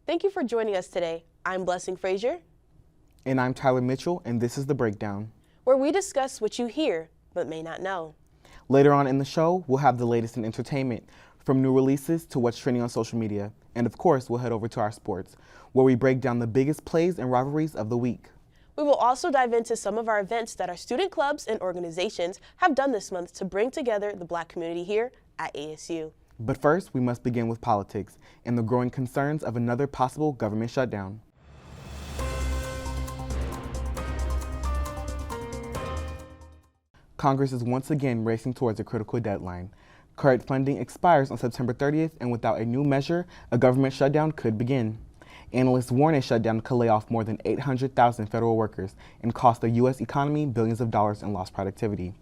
Thank you for joining us today. I'm Blessing Fraser. And I'm Tyler Mitchell, and this is The Breakdown, where we discuss what you hear but may not know. Later on in the show, we'll have the latest in entertainment, from new releases to what's trending on social media. And of course, we'll head over to our sports, where we break down the biggest plays and rivalries of the week. We will also dive into some of our events that our student clubs and organizations have done this month to bring together the Black community here at ASU. But first, we must begin with politics and the growing concerns of another possible government shutdown. Congress is once again racing towards a critical deadline. Current funding expires on September 30th, and without a new measure, a government shutdown could begin. Analysts warn a shutdown could lay off more than 800,000 federal workers and cost the U.S. economy billions of dollars in lost productivity.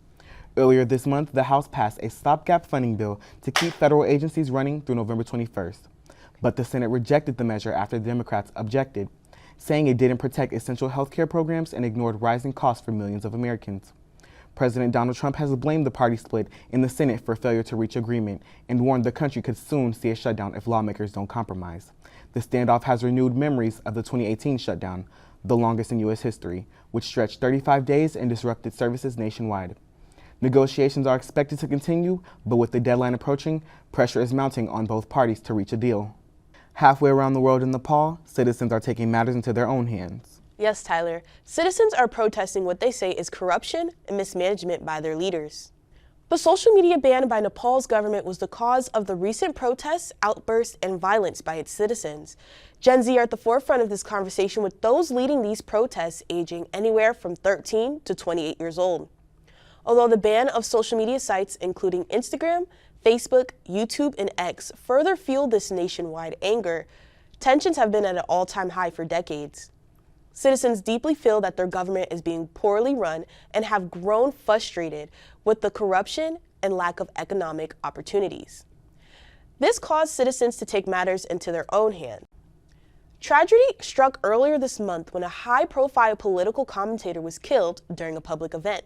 Earlier this month, the House passed a stopgap funding bill to keep federal agencies running through November 21st. But the Senate rejected the measure after the Democrats objected, saying it didn't protect essential health care programs and ignored rising costs for millions of Americans. President Donald Trump has blamed the party split in the Senate for failure to reach agreement and warned the country could soon see a shutdown if lawmakers don't compromise. The standoff has renewed memories of the 2018 shutdown, the longest in U.S. history, which stretched 35 days and disrupted services nationwide. Negotiations are expected to continue, but with the deadline approaching, pressure is mounting on both parties to reach a deal. Halfway around the world in Nepal, citizens are taking matters into their own hands. Yes, Tyler. Citizens are protesting what they say is corruption and mismanagement by their leaders. The social media ban by Nepal's government was the cause of the recent protests, outbursts, and violence by its citizens. Gen Z are at the forefront of this conversation, with those leading these protests aging anywhere from 13 to 28 years old. Although the ban of social media sites, including Instagram, Facebook, YouTube, and X, further fueled this nationwide anger, tensions have been at an all-time high for decades. Citizens deeply feel that their government is being poorly run and have grown frustrated with the corruption and lack of economic opportunities. This caused citizens to take matters into their own hands. Tragedy struck earlier this month when a high-profile political commentator was killed during a public event.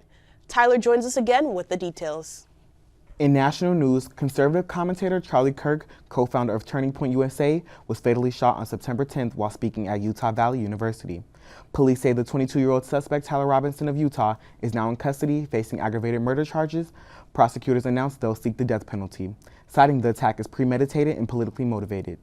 Tyler joins us again with the details. In national news, conservative commentator Charlie Kirk, co-founder of Turning Point USA, was fatally shot on September 10th while speaking at Utah Valley University. Police say the 22-year-old suspect, Tyler Robinson of Utah, is now in custody facing aggravated murder charges. Prosecutors announced they'll seek the death penalty, citing the attack as premeditated and politically motivated.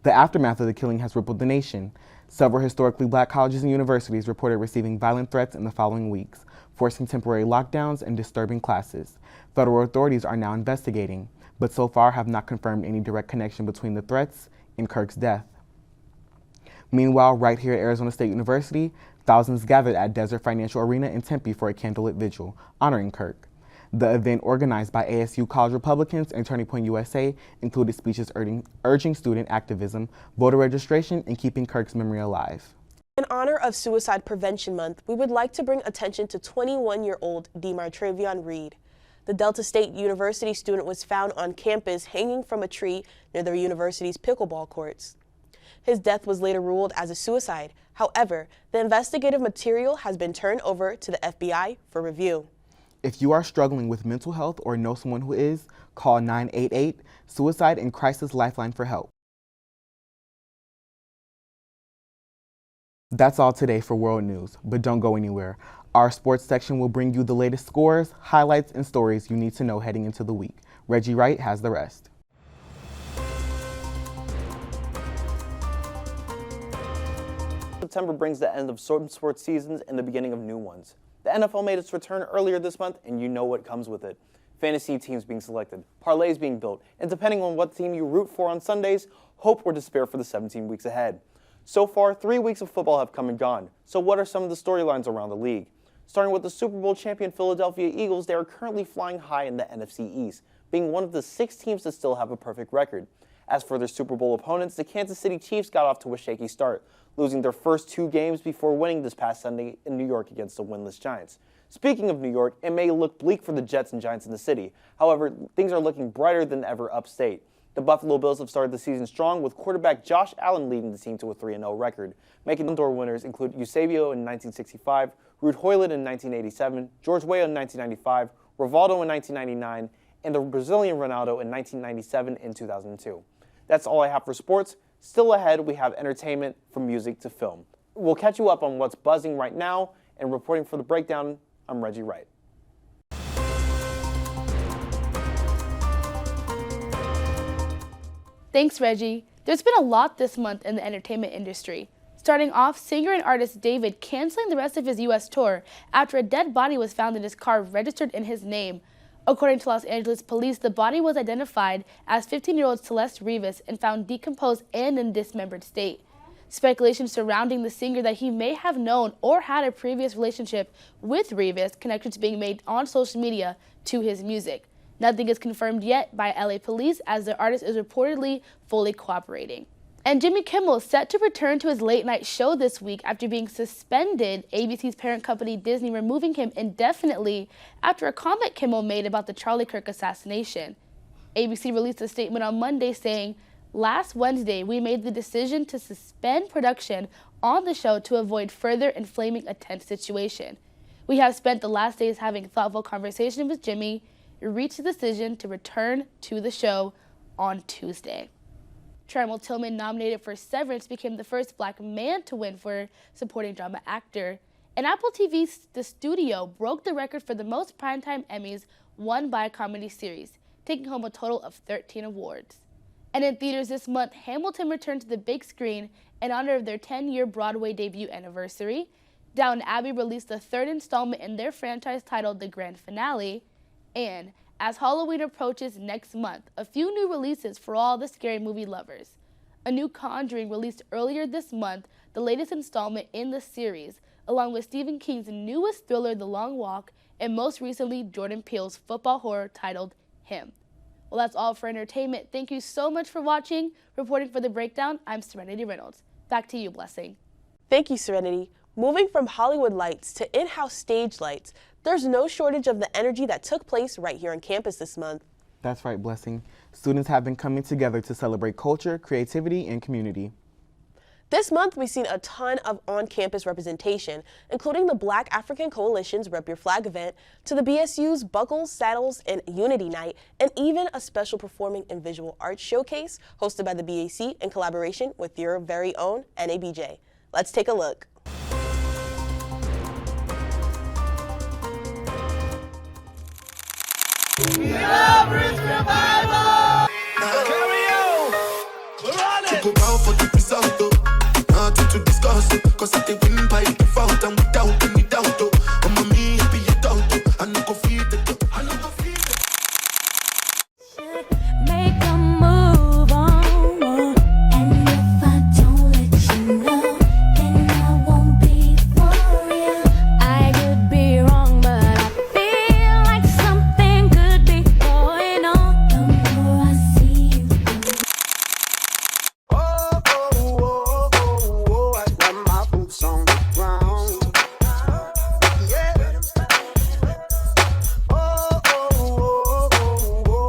The aftermath of the killing has rippled the nation. Several historically Black colleges and universities reported receiving violent threats in the following weeks, forcing temporary lockdowns and disturbing classes. Federal authorities are now investigating, but so far have not confirmed any direct connection between the threats and Kirk's death. Meanwhile, right here at Arizona State University, thousands gathered at Desert Financial Arena in Tempe for a candlelit vigil, honoring Kirk. The event, organized by ASU College Republicans and Turning Point USA, included speeches urging student activism, voter registration, and keeping Kirk's memory alive. In honor of Suicide Prevention Month, we would like to bring attention to 21-year-old Demartravion Reed. The Delta State University student was found on campus hanging from a tree near the university's pickleball courts. His death was later ruled as a suicide. However, the investigative material has been turned over to the FBI for review. If you are struggling with mental health or know someone who is, call 988 Suicide and Crisis Lifeline for help. That's all today for World News, but don't go anywhere. Our sports section will bring you the latest scores, highlights, and stories you need to know heading into the week. Reggie Wright has the rest. September brings the end of some sports seasons and the beginning of new ones. The NFL made its return earlier this month, and you know what comes with it. Fantasy teams being selected, parlays being built, and depending on what team you root for on Sundays, hope or despair for the 17 weeks ahead. So far, 3 weeks of football have come and gone. So what are some of the storylines around the league? Starting with the Super Bowl champion Philadelphia Eagles, they are currently flying high in the NFC East, being one of the 6 teams to still have a perfect record. As for their Super Bowl opponents, the Kansas City Chiefs got off to a shaky start, losing their first 2 games before winning this past Sunday in New York against the winless Giants. Speaking of New York, it may look bleak for the Jets and Giants in the city. However, things are looking brighter than ever upstate. The Buffalo Bills have started the season strong, with quarterback Josh Allen leading the team to a 3-0 record. Making indoor winners include Eusebio in 1965, Ruud Hoyland in 1987, George Weah in 1995, Rivaldo in 1999, and the Brazilian Ronaldo in 1997 and 2002. That's all I have for sports. Still ahead, we have entertainment from music to film. We'll catch you up on what's buzzing right now, and reporting for The Breakdown, I'm Reggie Wright. Thanks, Reggie. There's been a lot this month in the entertainment industry. Starting off, singer and artist David canceling the rest of his U.S. tour after a dead body was found in his car registered in his name. According to Los Angeles police, the body was identified as 15-year-old Celeste Rivas and found decomposed and in dismembered state. Speculation surrounding the singer that he may have known or had a previous relationship with Rivas, connections being made on social media to his music. Nothing is confirmed yet by LA police, as the artist is reportedly fully cooperating. And Jimmy Kimmel is set to return to his late-night show this week after being suspended, ABC's parent company Disney removing him indefinitely after a comment Kimmel made about the Charlie Kirk assassination. ABC released a statement on Monday saying, "Last Wednesday, we made the decision to suspend production on the show to avoid further inflaming a tense situation. We have spent the last days having thoughtful conversation with Jimmy, reached the decision to return to the show on Tuesday." Trammell Tillman, nominated for Severance, became the first black man to win for supporting drama actor. And Apple TV's The Studio broke the record for the most primetime Emmys won by a comedy series, taking home a total of 13 awards. And in theaters this month, Hamilton returned to the big screen in honor of their 10-year Broadway debut anniversary. Downton Abbey released the third installment in their franchise titled The Grand Finale. And as Halloween approaches next month, a few new releases for all the scary movie lovers. A new Conjuring released earlier this month, the latest installment in the series, along with Stephen King's newest thriller, The Long Walk, and most recently, Jordan Peele's football horror titled Him. Well, that's all for entertainment. Thank you so much for watching. Reporting for The Breakdown, I'm Serenity Reynolds. Back to you, Blessing. Thank you, Serenity. Moving from Hollywood lights to in-house stage lights, there's no shortage of the energy that took place right here on campus this month. That's right, Blessing. Students have been coming together to celebrate culture, creativity, and community. This month, we've seen a ton of on-campus representation, including the Black African Coalition's Rep Your Flag event, to the BSU's Buckles, Saddles, and Unity Night, and even a special performing and visual arts showcase hosted by the BAC in collaboration with your very own NABJ. Let's take a look. Rivalry revival! Carry on! We're on it! Go out for the result, nothing to discuss, cause I think win by default and without any doubt, I'm me happy you don't, I no go feed it, I no go feed it. Make a move on, and if I don't let you know, then I won't be for real. I could be wrong, but I feel like something could be going on. The more I see you. I got my boots on the ground. Yeah.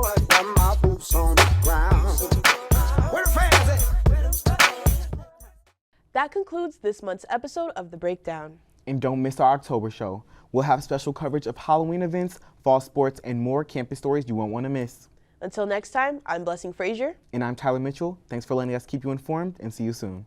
I got my boots on the ground. Where the fans at? That concludes this month's episode of The Breakdown. And don't miss our October show. We'll have special coverage of Halloween events, fall sports, and more campus stories you won't want to miss. Until next time, I'm Blessing Fraser. And I'm Tyler Mitchell. Thanks for letting us keep you informed, and see you soon.